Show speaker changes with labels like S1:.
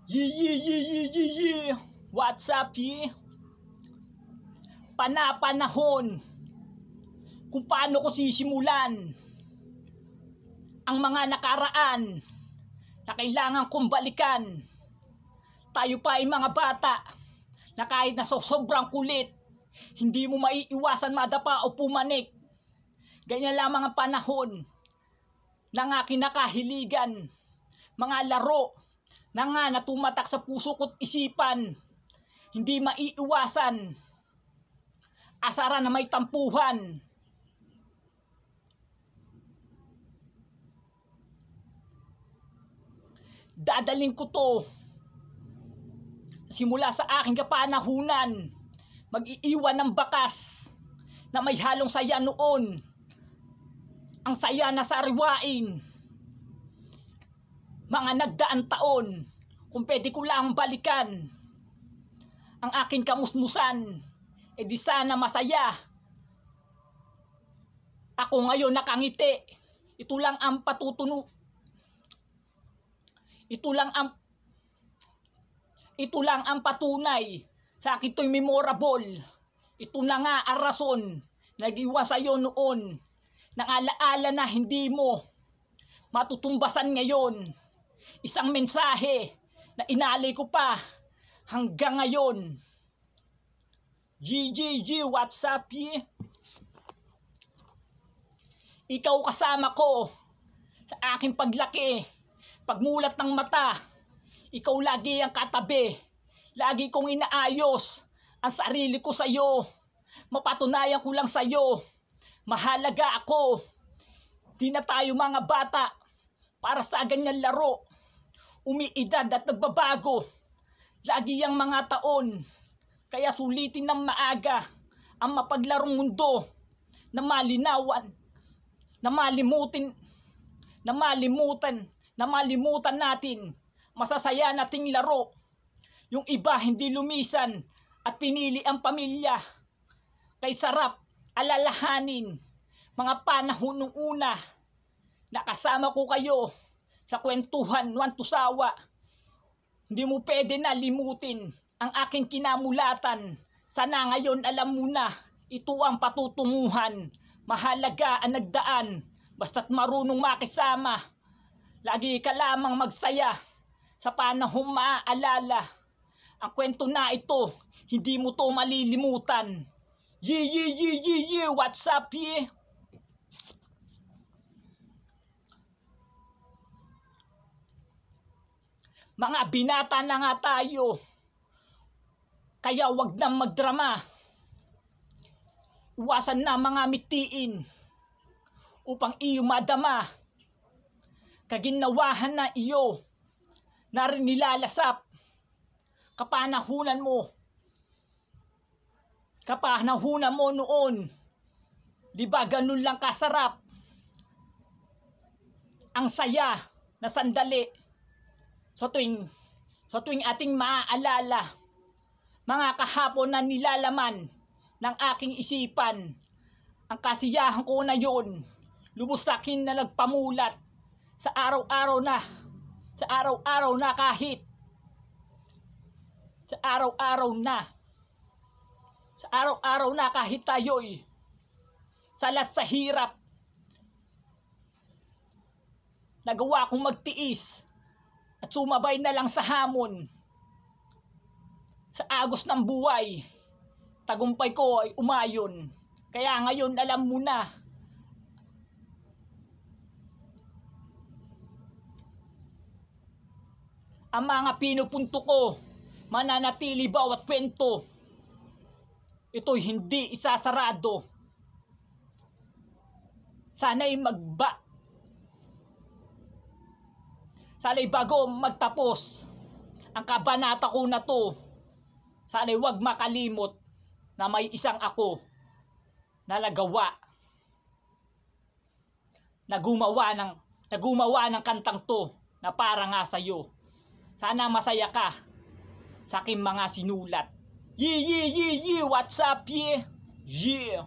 S1: Yee. What's up, ye? Panahon kung paano ko sisimulan ang mga nakaraan na kailangan kong balikan. Tayo pa ay mga bata na kahit na sobrang kulit, hindi mo maiiwasan madapa o pumanik. Ganyan lamang ang panahon ng aking nakahiligan. Mga laro na nga na tumatak sa puso ko't isipan, hindi maiiwasan. Asara na may tampuhan. Dadaling ko to simula sa aking kapanahunan. Mag-iiwan ng bakas na may halong saya noon. Ang saya na sariwain mga nagdaang taon. Kung pwede ko lang balikan ang aking kamusmusan, di sana masaya. Ako ngayon nakangiti. Ito lang ang patutuno. Ito lang ang patunay sa akin to'y memorable. Ito na nga ang rason. Nag-iwan sa'yo noon. Nang alaala na hindi mo matutumbasan ngayon. Isang mensahe na inalay ko pa hanggang ngayon. What's up, ye? Ikaw kasama ko sa aking paglaki. Pagmulat ng mata, ikaw lagi ang katabi. Lagi kong inaayos ang sarili ko sa'yo. Mapatunayan ko lang sa'yo, mahalaga ako. Di na tayo mga bata para sa ganyan laro. Umiidad at nagbabago lagi ang mga taon. Kaya sulitin ng maaga ang mapaglarong mundo na malinawan, na malimutan natin. Masasaya nating laro. Yung iba hindi lumisan at pinili ang pamilya. Kay sarap alalahanin mga panahon nung una. Nakasama ko kayo sa kwentuhan, wantusawa. Hindi mo pwede na limutin ang aking kinamulatan. Sana ngayon alam mo na ito ang patutunguhan. Mahalaga ang nagdaan basta't marunong makisama. Lagi ka lamang magsaya sa panahong maaalala. Ang kwento na ito, hindi mo to malilimutan. What's up, ye? Mga binata na nga tayo, kaya wag nang magdrama. Iwasan na mga mitiin upang iyo madama. Kaginawahan na iyo na rin nilalasap. Kapanahunan mo noon, di ba ganun lang kasarap ang saya na sandali. Sa tuwing ating maaalala mga kahapon na nilalaman ng aking isipan, ang kasiyahan ko na yun lubos sa akin na nagpamulat sa araw-araw na kahit tayo'y salat sa hirap. Nagawa kong magtiis at sumabay na lang sa hamon. Sa agos ng buhay, tagumpay ko ay umayon. Kaya ngayon alam mo na. Ang mga pinupunto ko, mananatili bawat kwento. Ito'y hindi isasarado. Sana'y bago magtapos ang kabanata ko na to, sana'y wag makalimot na may isang ako na gumawa ng kantang to na para nga sa'yo. Sana masaya ka sa aking mga sinulat. What's up, ye? Yeah.